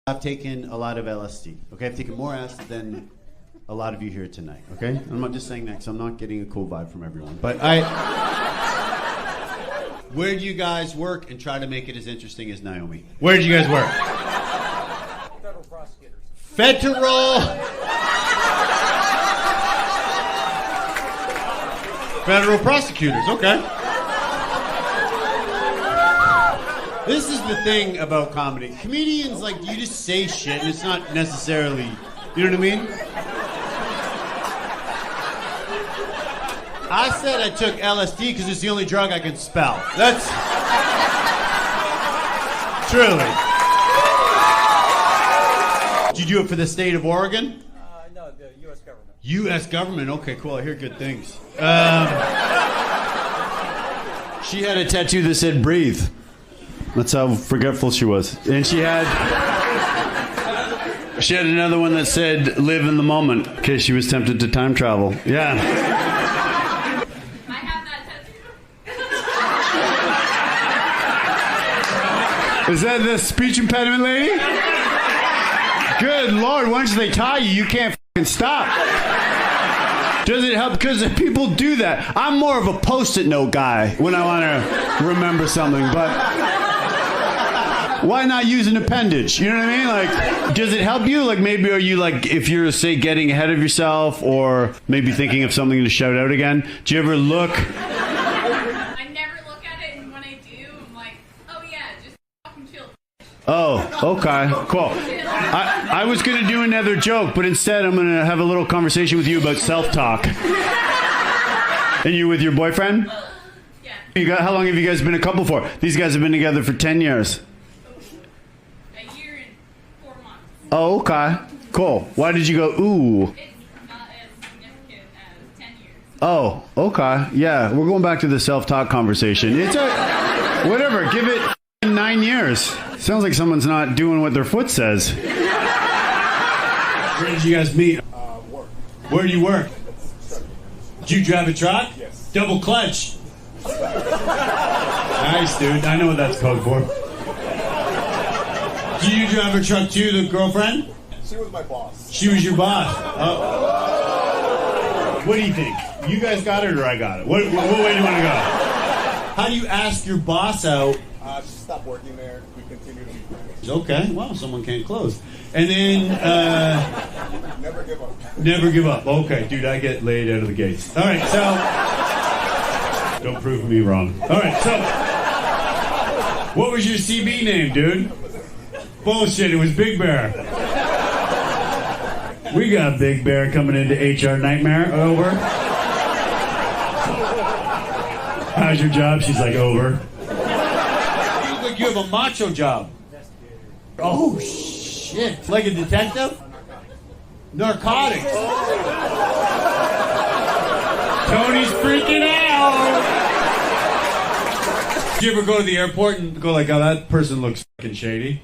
I've taken a lot of LSD. Okay, I've taken more acid than a lot of you here tonight. Okay, I'm not just saying that because I'm not getting a cool vibe from everyone. But where do you guys work? And try to make it as interesting as Naomi. Where do you guys work? Federal prosecutors. Federal prosecutors. Okay. This is the thing about comedy. Comedians, like, you just say shit and it's not necessarily, you know what I mean? I said I took LSD because it's the only drug I can spell. That's truly. Did you do it for the state of Oregon? No, the U.S. government. U.S. government? Okay, cool. I hear good things. She had a tattoo that said breathe. That's how forgetful she was. And she had another one that said live in the moment in case she was tempted to time travel. Yeah. I have that tattoo. Is that the speech impediment lady? Good Lord, once they tie you, you can't fucking stop. Does it help? Because people do that. I'm more of a post-it note guy when I want to remember something, but why not use an appendage? You know what I mean? Like, does it help you? Like, maybe are you like, if you're, say, getting ahead of yourself or maybe thinking of something to shout out again, do you ever look? I never look at it, and when I do, I'm like, oh yeah, just fucking chill. Oh, okay, cool. I was going to do another joke, but instead I'm going to have a little conversation with you about self-talk. And you with your boyfriend? Yeah. How long have you guys been a couple for? These guys have been together for 10 years. A year and 4 months. Oh, okay. Cool. Why did you go, ooh? It's not as significant as 10 years. Oh, okay. Yeah, we're going back to the self-talk conversation. It's whatever, give it 9 years. Sounds like someone's not doing what their foot says. Where did you guys meet? Work. Where do you work? Did you drive a truck? Yes. Double clutch. Nice, dude. I know what that's code for. Do you drive a truck too, the girlfriend? She was my boss. She was your boss. What do you think? You guys got it or I got it? What way do you want to go? How do you ask your boss out? She stopped working there. We continue to be friends. Okay, well, someone can't close. And then, Never give up. never give up. Okay, dude, I get laid out of the gates. All right, so, don't prove me wrong. All right, so, what was your CB name, dude? Bullshit, it was Big Bear. We got Big Bear coming into HR Nightmare. Over. How's your job? She's like, over. You look like you have a macho job. Oh, shit. Like a detective? Narcotics. Tony's freaking out. Did you ever go to the airport and go like, oh, that person looks fucking shady?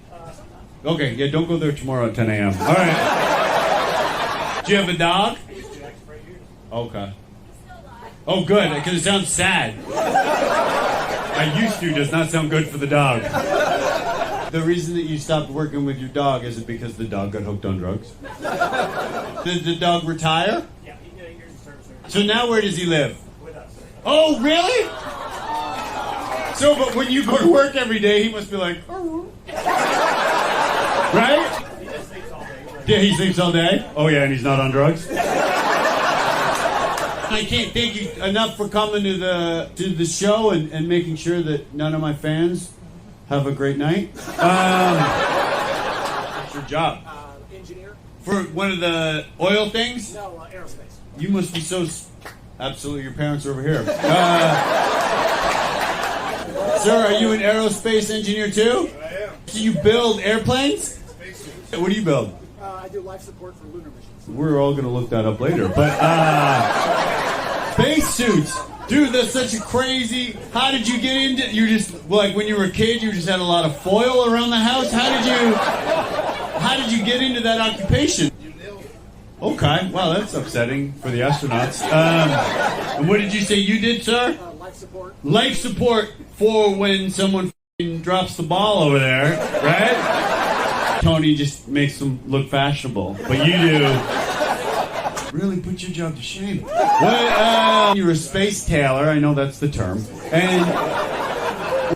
Okay, yeah, don't go there tomorrow at 10 a.m. All right. Do you have a dog? Okay. Oh, good, because it sounds sad. I used to does not sound good for the dog. The reason that you stopped working with your dog, is it because the dog got hooked on drugs? Did the dog retire? Yeah, he did a year's service. So now where does he live? With us. Oh, really? So, but when you go to work every day, he must be like, oh. Right? He just sleeps all day. Yeah, he sleeps all day? Oh, yeah, and he's not on drugs? I can't thank you enough for coming to the show and making sure that none of my fans have a great night. What's your job? Engineer? For one of the oil things? No, aerospace. You must be so... Absolutely, your parents are over here. Sir, are you an aerospace engineer too? I am. Do you build airplanes? What do you build? I do life support for lunar missions. We're all going to look that up later. But, space suits. Dude, that's such a crazy... How did you get into... You just... Like, when you were a kid, you just had a lot of foil around the house? How did you get into that occupation? Okay. Well, that's upsetting for the astronauts. And what did you say you did, sir? Life support. Life support for when someone drops the ball over there, right? Tony just makes them look fashionable, but you do. Really put your job to shame. What? You're a space tailor. I know that's the term. And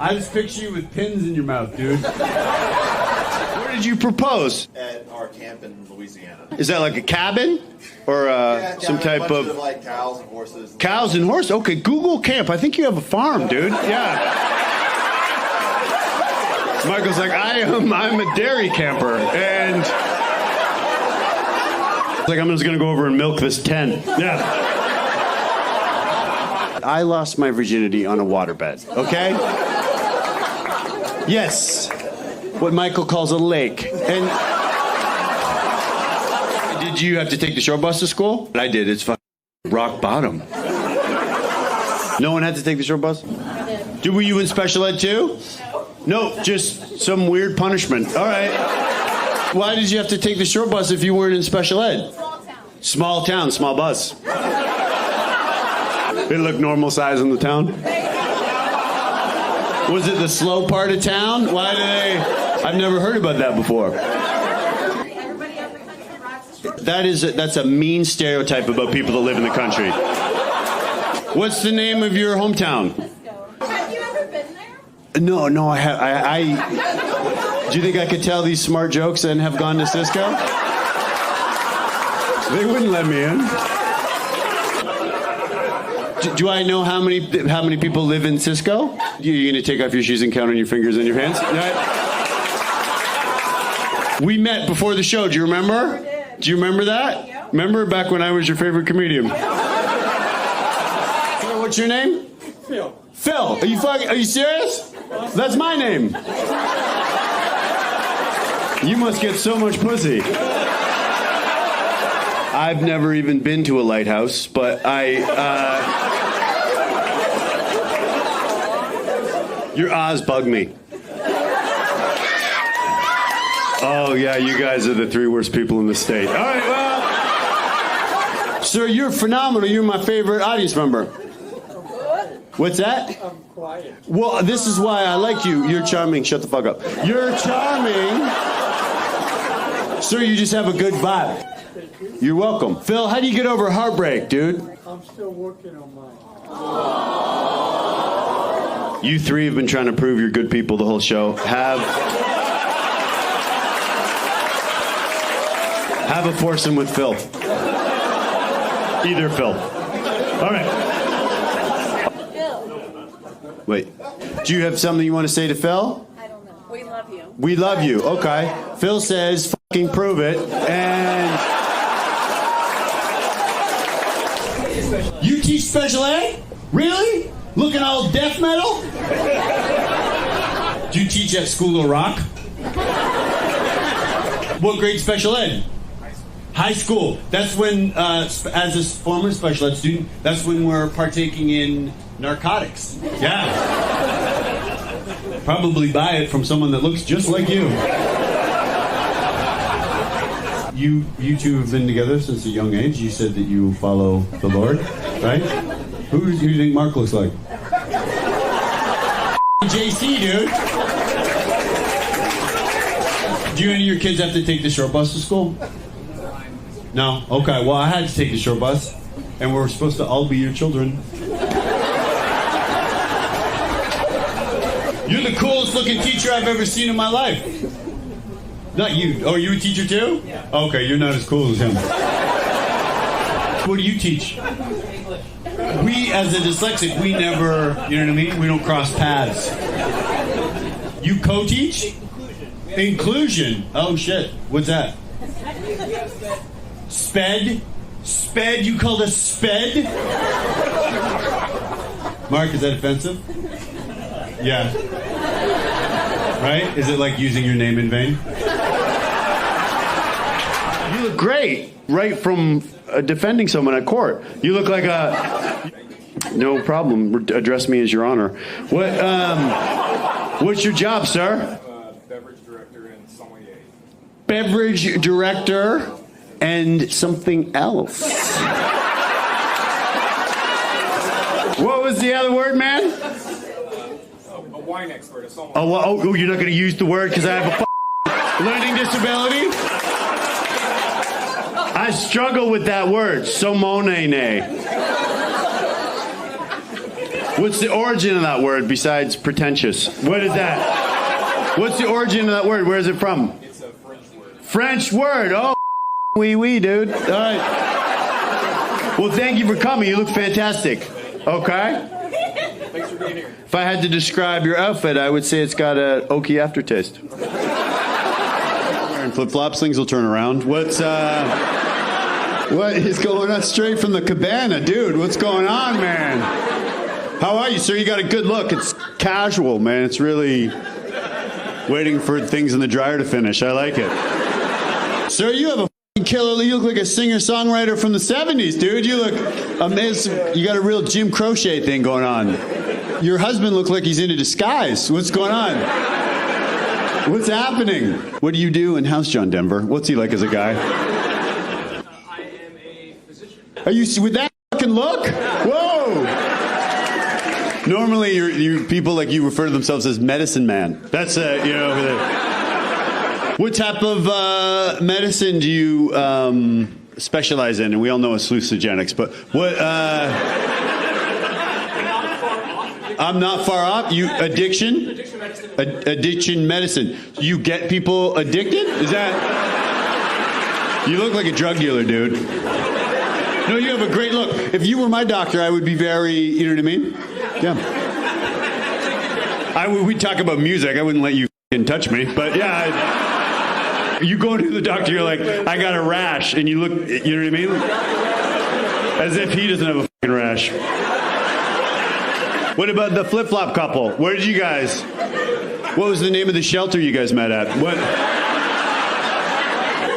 I just picture you with pins in your mouth, dude. Where did you propose? At our camp in Louisiana. Is that like a cabin? Or some type of... like cows and horses. Cows and horses? Okay, Google camp. I think you have a farm, dude. Yeah. Michael's like, I'm a dairy camper. And... like, I'm just gonna go over and milk this tent. Yeah. I lost my virginity on a waterbed, okay? Yes. What Michael calls a lake. And did you have to take the short bus to school? I did. It's fucking rock bottom. No one had to take the short bus? I did. Were you in special ed too? No. No, just some weird punishment. All right. Why did you have to take the short bus if you weren't in special ed? Small town, small bus. It looked normal size in the town? Was it the slow part of town? Why do they... I've never heard about that before. That's a mean stereotype about people that live in the country. What's the name of your hometown? Have you ever been there? No, I have. Do you think I could tell these smart jokes and have gone to Cisco? They wouldn't let me in. Do I know how many people live in Cisco? You're going to take off your shoes and count on your fingers and your hands? We met before the show. Do you remember? Do you remember that? Yep. Remember back when I was your favorite comedian? What's your name? Phil. Phil. Are you serious? That's my name. You must get so much pussy. I've never even been to a lighthouse, but your Oz bug me. Oh, yeah, you guys are the three worst people in the state. All right, well... Sir, you're phenomenal. You're my favorite audience member. What's that? I'm quiet. Well, this is why I like you. You're charming. Shut the fuck up. You're charming. Sir, you just have a good vibe. You're welcome. Phil, how do you get over heartbreak, dude? I'm still working on mine. You three have been trying to prove you're good people the whole show. Have a foursome with Phil. Either Phil. All right. Phil. Wait. Do you have something you want to say to Phil? I don't know. We love you. We love you. Okay. Phil says, fucking prove it. And... You teach special ed? Really? Looking all death metal? Do you teach at School of Rock? What grade special ed? High school. That's when, as a former special ed student, that's when we're partaking in Narcotics. Yeah. Probably buy it from someone that looks just like you. You two have been together since a young age. You said that you follow the Lord, right? Who do you think Mark looks like? JC, dude. Do you and your kids have to take the short bus to school? No? Okay, well, I had to take the short bus, and we're supposed to all be your children. You're the coolest looking teacher I've ever seen in my life. Not you. Oh, you a teacher too? Yeah. Okay, you're not as cool as him. What do you teach? English. We, as a dyslexic, we never, you know what I mean? We don't cross paths. You co-teach? Inclusion. Oh, shit. What's that? Sped? Sped? You called us sped? Mark, is that offensive? Yeah. Right? Is it like using your name in vain? You look great. Right from defending someone at court. You look like a... No problem. Address me as your honor. What's your job, sir? Beverage director and sommelier. Beverage director and something else. What was the other word, man? A wine expert, a sommelier. Oh, you're not going to use the word because I have a Learning disability? I struggle with that word, somonene. What's the origin of that word besides pretentious? What is that? What's the origin of that word? Where is it from? It's a French word. French word. Oh, wee, dude. All right. Well, thank you for coming. You look fantastic. Okay? Thanks for being here. If I had to describe your outfit, I would say it's got an oaky aftertaste. Wearing flip-flops, things will turn around. What is going on? Straight from the cabana, dude. What's going on, man? How are you, sir? You got a good look. It's casual, man. It's really waiting for things in the dryer to finish. I like it. Sir, you have a f***ing killer. You look like a singer-songwriter from the 70s, dude. You look amazing. You got a real Jim Croce thing going on. Your husband looks like he's into disguise. What's going on? What's happening? What do you do? And how's John Denver? What's he like as a guy? I am a physician. Are you with that fucking look? Whoa! Normally, you people like you refer to themselves as medicine man. That's What type of medicine do you specialize in? And we all know it's hallucinogenics, but what? I'm not far off. You addiction? Addiction medicine. Addiction medicine. You get people addicted? Is that? You look like a drug dealer, dude. No, you have a great look. If you were my doctor, I would be very, you know what I mean? Yeah. We'd talk about music. I wouldn't let you f***ing touch me. But yeah, you go to the doctor, you're like, I got a rash. And you look, you know what I mean? As if he doesn't have a f***ing rash. What about the flip-flop couple? Where did you guys? What was the name of the shelter you guys met at? What?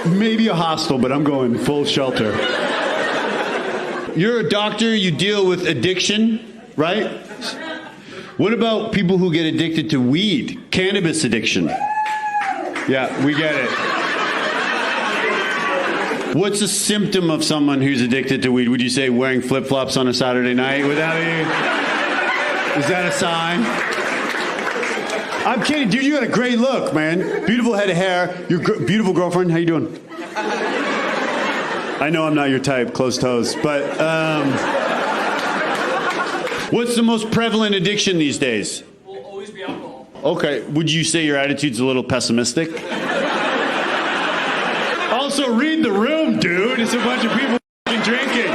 Maybe a hostel, but I'm going full shelter. You're a doctor, you deal with addiction, right? What about people who get addicted to weed? Cannabis addiction. Yeah, we get it. What's a symptom of someone who's addicted to weed? Would you say wearing flip-flops on a Saturday night? Is that a sign? I'm kidding, dude. You got a great look, man. Beautiful head of hair. Your beautiful girlfriend. How you doing? I know I'm not your type, closed toes, but what's the most prevalent addiction these days? Will always be alcohol. Okay. Would you say your attitude's a little pessimistic? Also, read the room, dude. It's a bunch of people drinking.